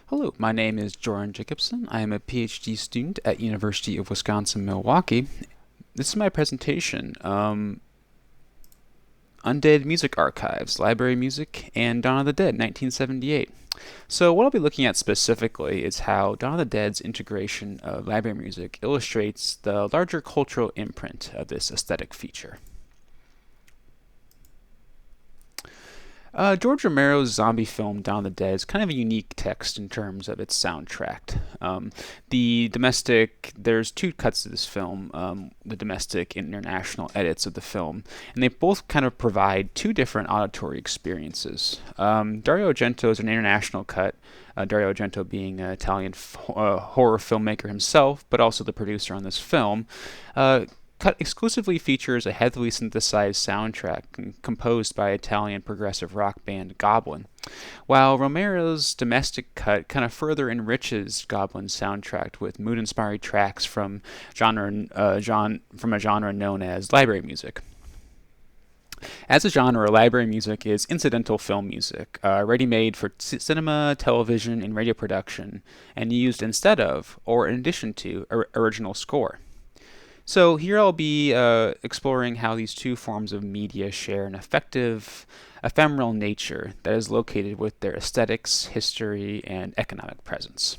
Hello, my name is Jordan Jacobson. I am a PhD student at University of Wisconsin-Milwaukee. This is my presentation, Undead Music Archives, Library Music, and Dawn of the Dead, 1978. So what I'll be looking at specifically is how Dawn of the Dead's integration of library music illustrates the larger cultural imprint of this aesthetic feature. George Romero's zombie film Dawn of the Dead is kind of a unique text in terms of its soundtrack. There's two cuts to this film, the domestic and international edits of the film, and they both kind of provide two different auditory experiences. Dario Argento is an international cut, Dario Argento being an Italian horror filmmaker himself, but also the producer on this film. Cut exclusively features a heavily synthesized soundtrack composed by Italian progressive rock band Goblin, while Romero's domestic cut kind of further enriches Goblin's soundtrack with mood-inspired tracks from a genre known as library music. As a genre, library music is incidental film music, ready-made for cinema, television, and radio production, and used instead of or in addition to original score. So here I'll be exploring how these two forms of media share an effective, ephemeral nature that is located with their aesthetics, history, and economic presence.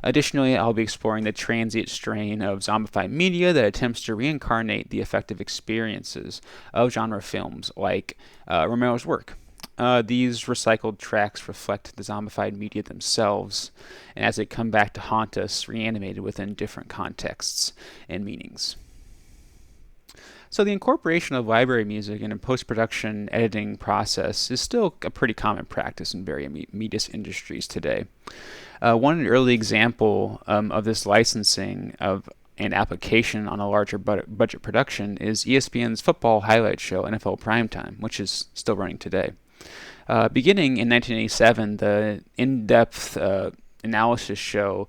Additionally, I'll be exploring the transient strain of zombified media that attempts to reincarnate the affective experiences of genre films like Romero's work. These recycled tracks reflect the zombified media themselves, and as they come back to haunt us, reanimated within different contexts and meanings. So the incorporation of library music in a post-production editing process is still a pretty common practice in various media industries today. One early example of this licensing of an application on a larger budget production is ESPN's football highlight show, NFL Primetime, which is still running today. Beginning in 1987, the in-depth analysis show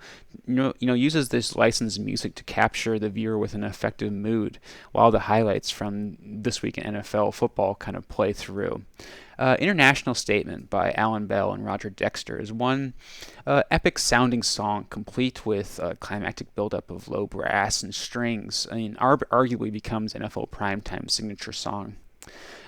uses this licensed music to capture the viewer with an effective mood while the highlights from this week in NFL football kind of play through. International Statement by Alan Bell and Roger Dexter is one epic sounding song complete with a climactic buildup of low brass and strings. Arguably becomes NFL Primetime signature song.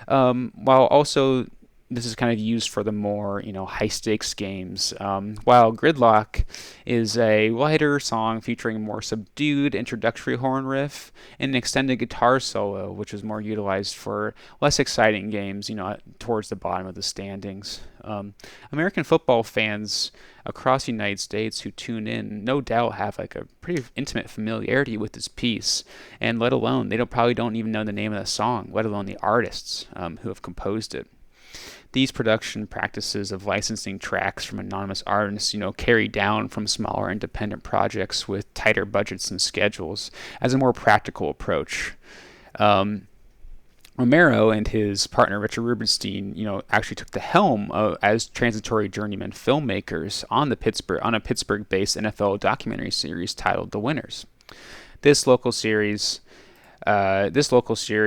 While also this is kind of used for the more, high stakes games. While Gridlock is a lighter song featuring a more subdued introductory horn riff and an extended guitar solo, which is more utilized for less exciting games, towards the bottom of the standings. American football fans across the United States who tune in no doubt have like a pretty intimate familiarity with this piece, and let alone probably don't even know the name of the song, let alone the artists who have composed it. These production practices of licensing tracks from anonymous artists, carry down from smaller independent projects with tighter budgets and schedules as a more practical approach. Romero and his partner Richard Rubinstein, actually took the helm as transitory journeyman filmmakers on a Pittsburgh-based NFL documentary series titled The Winners. This local series focuses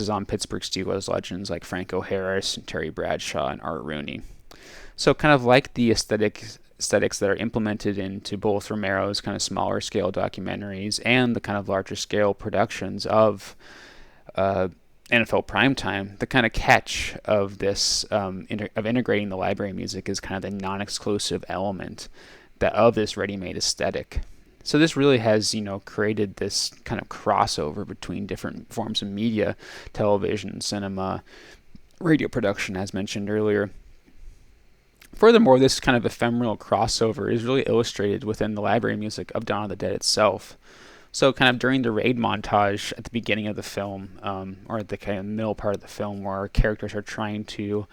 on Pittsburgh Steelers legends like Franco Harris and Terry Bradshaw and Art Rooney. So kind of like the aesthetics that are implemented into both Romero's kind of smaller scale documentaries and the kind of larger scale productions of NFL Primetime, the kind of catch of this of integrating the library music is kind of the non-exclusive element of this ready-made aesthetic. So this really has, created this kind of crossover between different forms of media, television, cinema, radio production, as mentioned earlier. Furthermore, this kind of ephemeral crossover is really illustrated within the library music of Dawn of the Dead itself. So kind of during the raid montage at the beginning of the film, or at the kind of middle part of the film, where characters are trying to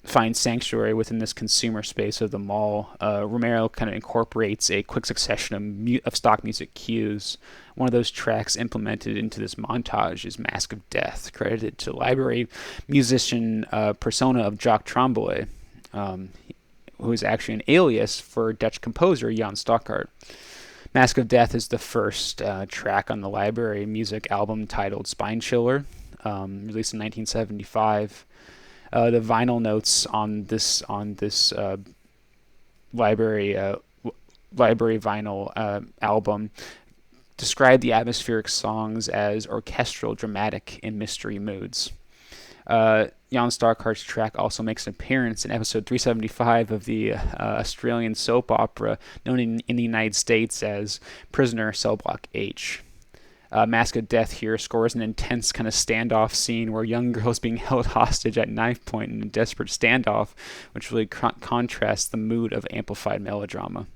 find sanctuary within this consumer space of the mall, Romero kind of incorporates a quick succession of stock music cues. One of those tracks implemented into this montage is Mask of Death, credited to library musician persona of Jacques Tremblay, who is actually an alias for Dutch composer Jan Stockhart. Mask of Death is the first track on the library music album titled Spine Chiller, released in 1975. The vinyl notes on this library library vinyl album, described the atmospheric songs as orchestral, dramatic, and mystery moods. Jan Starkhart's track also makes an appearance in episode 375 of the Australian soap opera known in the United States as Prisoner Cell Block H. Mask of Death here scores an intense kind of standoff scene where a young girl is being held hostage at knife point in a desperate standoff, which really contrasts the mood of amplified melodrama.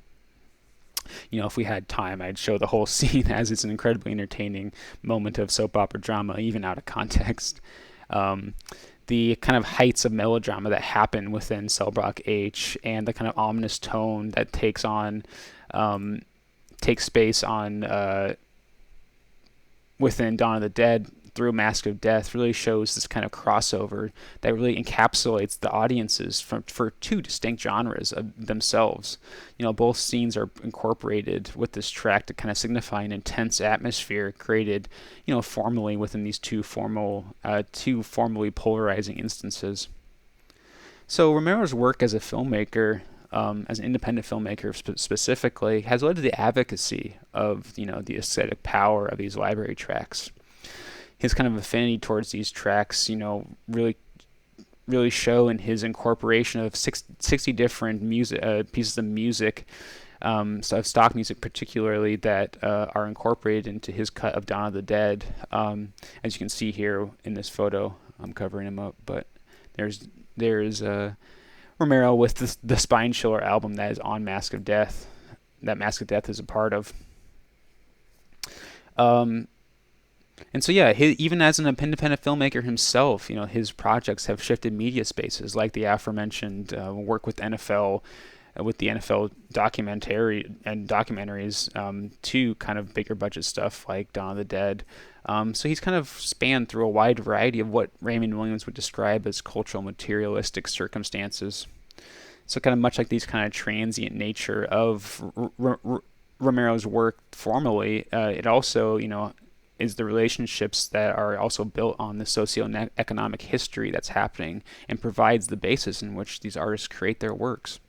If we had time, I'd show the whole scene as it's an incredibly entertaining moment of soap opera drama, even out of context. The kind of heights of melodrama that happen within Cell Block H and the kind of ominous tone that takes space on within Dawn of the Dead through Mask of Death really shows this kind of crossover that really encapsulates the audiences for two distinct genres of themselves. Both scenes are incorporated with this track to kind of signify an intense atmosphere created, formally within these two formally polarizing instances. So Romero's work as a filmmaker, as an independent filmmaker specifically, has led to the advocacy of the aesthetic power of these library tracks. His kind of affinity towards these tracks, really show in his incorporation of 60 different pieces of music, of stock music particularly, that are incorporated into his cut of Dawn of the Dead. As you can see here in this photo, I'm covering him up, but there's Romero with the Spine Chiller album that is on Mask of Death, that Mask of Death is a part of. And so, even as an independent filmmaker himself, his projects have shifted media spaces, like the aforementioned work with NFL, with the NFL documentaries, to kind of bigger budget stuff like Dawn of the Dead. So he's kind of spanned through a wide variety of what Raymond Williams would describe as cultural materialistic circumstances. So kind of much like these kind of transient nature of Romero's work formally, it also, is the relationships that are also built on the socio-economic history that's happening and provides the basis in which these artists create their works.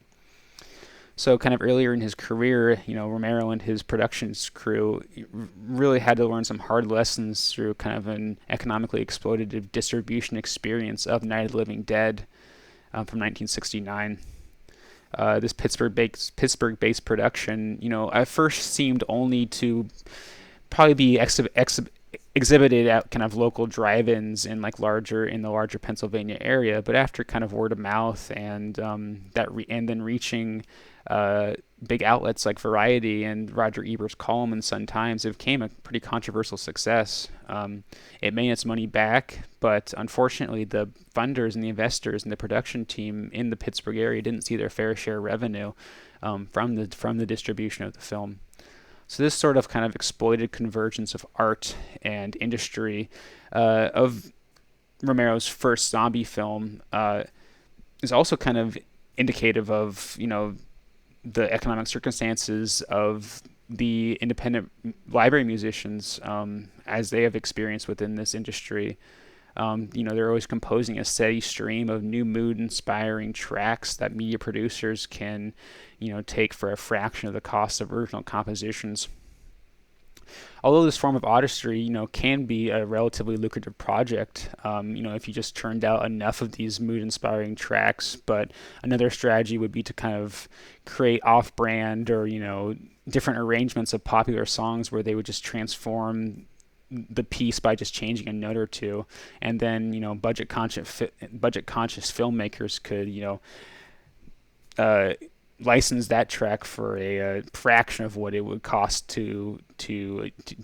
So kind of earlier in his career, Romero and his productions crew really had to learn some hard lessons through kind of an economically exploitative distribution experience of Night of the Living Dead from 1969. This Pittsburgh-based production, at first seemed only to probably be exhibited at kind of local drive-ins in the larger Pennsylvania area, but after kind of word of mouth and then reaching big outlets like Variety and Roger Ebert's column in Sun Times, it became a pretty controversial success. It made its money back, but unfortunately the funders and the investors and the production team in the Pittsburgh area didn't see their fair share of revenue from the distribution of the film. So this sort of kind of exploited convergence of art and industry of Romero's first zombie film is also kind of indicative of, the economic circumstances of the independent library musicians as they have experienced within this industry. They're always composing a steady stream of new mood-inspiring tracks that media producers can, take for a fraction of the cost of original compositions. Although this form of artistry, can be a relatively lucrative project, if you just turned out enough of these mood-inspiring tracks, but another strategy would be to kind of create off-brand or, different arrangements of popular songs where they would just transform the piece by just changing a note or two, and then budget conscious filmmakers could license that track for a fraction of what it would cost to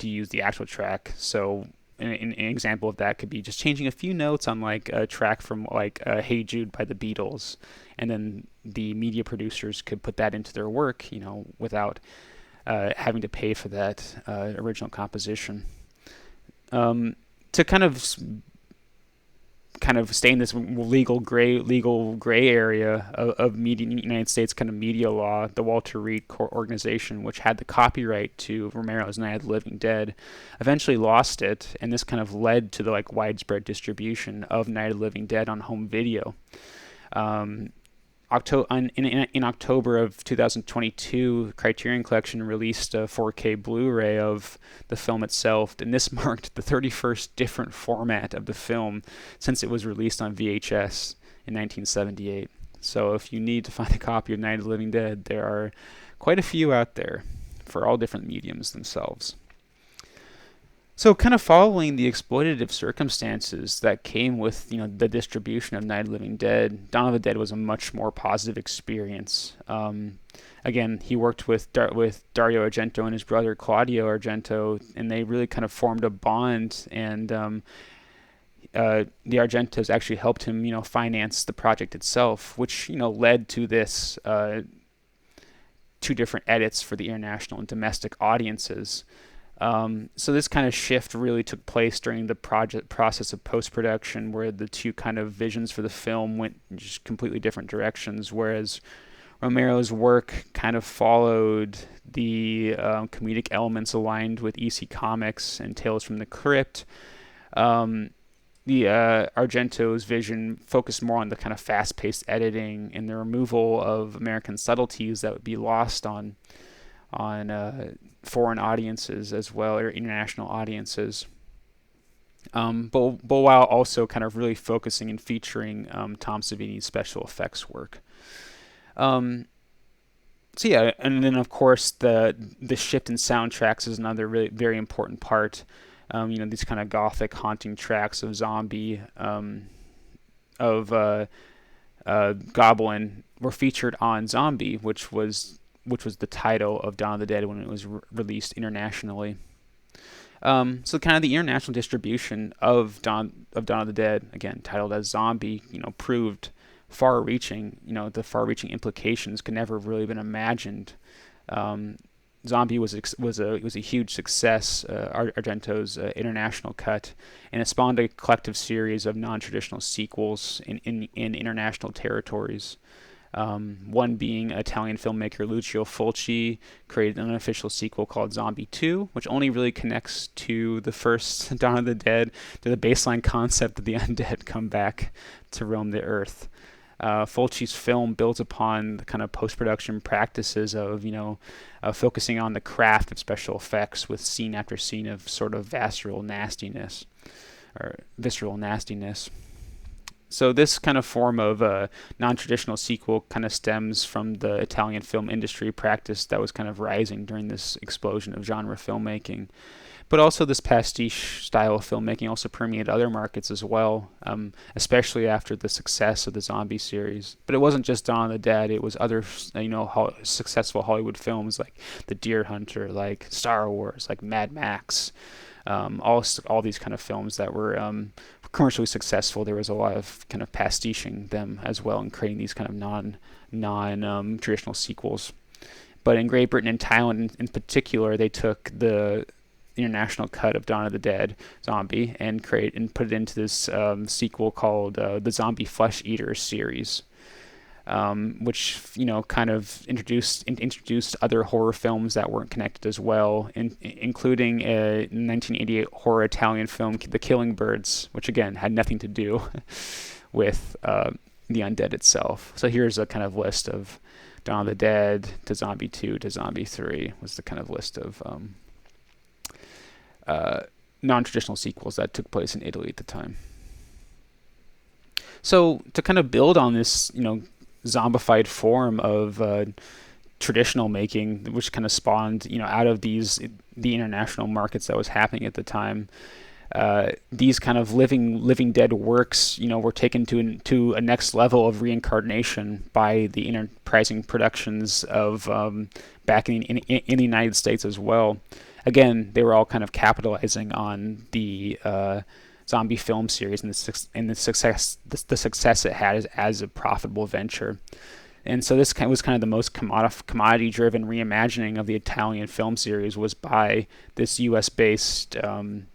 use the actual track. So an example of that could be just changing a few notes on a track from Hey Jude by the Beatles, and then the media producers could put that into their work without having to pay for that original composition. To kind of stay in this legal gray area of media, United States kind of media law, the Walter Reed Court Organization, which had the copyright to Romero's Night of the Living Dead, eventually lost it, and this kind of led to the widespread distribution of Night of the Living Dead on home video. in October of 2022, Criterion Collection released a 4K Blu-ray of the film itself, and this marked the 31st different format of the film since it was released on VHS in 1978. So if you need to find a copy of Night of the Living Dead, there are quite a few out there for all different mediums themselves. So kind of following the exploitative circumstances that came with, the distribution of Night of the Living Dead, Dawn of the Dead was a much more positive experience. Again, he worked with Dario Argento and his brother Claudio Argento, and they really kind of formed a bond, and the Argentos actually helped him, finance the project itself, which, led to this two different edits for the international and domestic audiences. So this kind of shift really took place during the process of post-production, where the two kind of visions for the film went in just completely different directions, whereas Romero's work kind of followed the comedic elements aligned with EC Comics and Tales from the Crypt. The Argento's vision focused more on the kind of fast-paced editing and the removal of American subtleties that would be lost on foreign audiences as well, or international audiences. But while also kind of really focusing and featuring Tom Savini's special effects work. So yeah, and then of course the shift in soundtracks is another really very important part. These kind of gothic haunting tracks of Zombie, of Goblin were featured on Zombie, which was the title of Dawn of the Dead when it was released internationally. So kind of the international distribution of Dawn of the Dead, again titled as Zombie, proved far-reaching. The far-reaching implications could never have really been imagined. Zombie was a huge success, Argento's international cut, and it spawned a collective series of non-traditional sequels in international territories. One being Italian filmmaker Lucio Fulci created an unofficial sequel called Zombie 2, which only really connects to the first Dawn of the Dead, to the baseline concept that the undead come back to roam the earth. Fulci's film builds upon the kind of post-production practices of, focusing on the craft of special effects with scene after scene of sort of visceral nastiness. So this kind of form of non-traditional sequel kind of stems from the Italian film industry practice that was kind of rising during this explosion of genre filmmaking. But also this pastiche style of filmmaking also permeated other markets as well, especially after the success of the Zombie series. But it wasn't just Dawn of the Dead, it was other successful Hollywood films like The Deer Hunter, like Star Wars, like Mad Max, all these kind of films that were commercially successful. There was a lot of kind of pastiching them as well and creating these kind of non traditional sequels. But in Great Britain and Thailand in particular, they took the international cut of Dawn of the Dead, Zombie, and put it into this sequel called the Zombie Flesh Eater series, which kind of introduced other horror films that weren't connected as well, including a 1988 horror Italian film, The Killing Birds, which again had nothing to do with the undead itself. So here's a kind of list of Dawn of the Dead to Zombie 2 to Zombie 3 was the kind of list of non-traditional sequels that took place in Italy at the time. So to kind of build on this, zombified form of traditional making, which kind of spawned, out of the international markets that was happening at the time, these kind of living dead works, were taken to a next level of reincarnation by the enterprising productions of back in the United States as well. Again, they were all kind of capitalizing on the zombie film series and the success it had as a profitable venture. And so this was kind of the most commodity-driven reimagining of the Italian film series was by this U.S.-based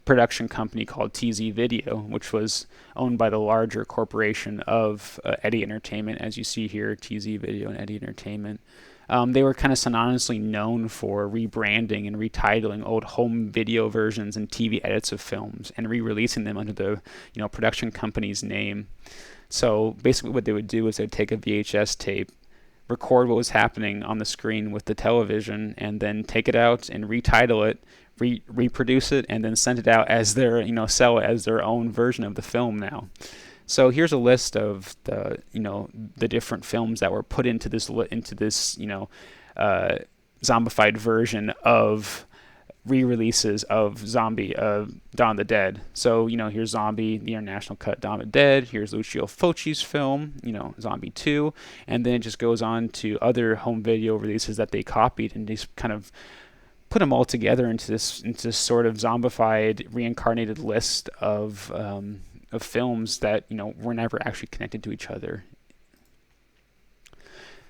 production company called TZ Video, which was owned by the larger corporation of Eddy Entertainment, as you see here, TZ Video and Eddy Entertainment. They were kind of synonymously known for rebranding and retitling old home video versions and TV edits of films and re-releasing them under the production company's name. So basically, what they would do is they'd take a VHS tape, record what was happening on the screen with the television, and then take it out and retitle it, reproduce it, and then send it out as their, sell it as their own version of the film now. So here's a list of the different films that were put into this zombified version of re-releases of Dawn of the Dead. So here's Zombie, the international cut Dawn of the Dead. Here's Lucio Fulci's film, Zombie 2, and then it just goes on to other home video releases that they copied and just kind of put them all together into this sort of zombified, reincarnated list of films that were never actually connected to each other.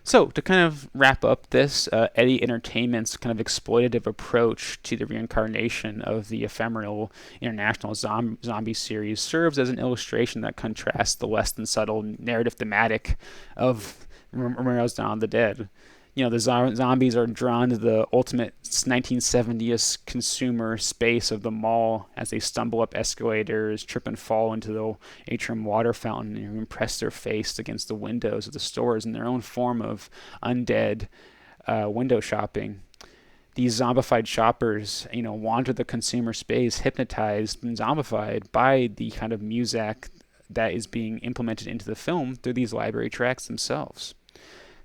So, to kind of wrap up this, Eddie Entertainment's kind of exploitative approach to the reincarnation of the ephemeral international zombie series serves as an illustration that contrasts the less than subtle narrative thematic of Romero's Dawn of the Dead. The zombies are drawn to the ultimate 1970s consumer space of the mall as they stumble up escalators, trip and fall into the atrium water fountain, and impress their face against the windows of the stores in their own form of undead window shopping. These zombified shoppers, wander the consumer space, hypnotized and zombified by the kind of music that is being implemented into the film through these library tracks themselves.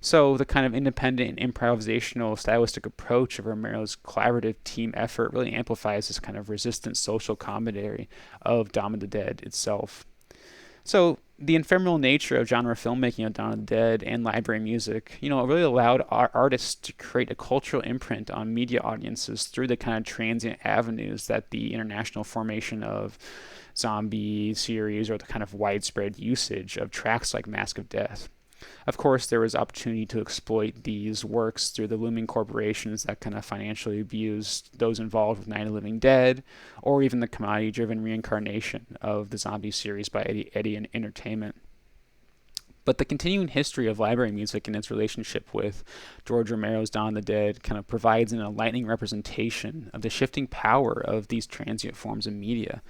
So the kind of independent and improvisational stylistic approach of Romero's collaborative team effort really amplifies this kind of resistant social commentary of Dawn of the Dead itself. So the ephemeral nature of genre filmmaking of Dawn of the Dead and library music, it really allowed artists to create a cultural imprint on media audiences through the kind of transient avenues that the international formation of zombie series or the kind of widespread usage of tracks like Mask of Death. Of course, there was opportunity to exploit these works through the looming corporations that kind of financially abused those involved with Night of the Living Dead, or even the commodity-driven reincarnation of the zombie series by Eddie Entertainment. But the continuing history of library music and its relationship with George Romero's Dawn of the Dead kind of provides an enlightening representation of the shifting power of these transient forms of media.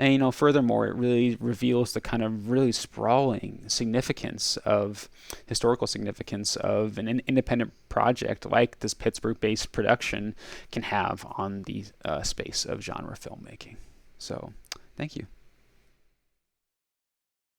And furthermore, it really reveals the kind of really sprawling historical significance of an independent project like this Pittsburgh-based production can have on the space of genre filmmaking. So, thank you.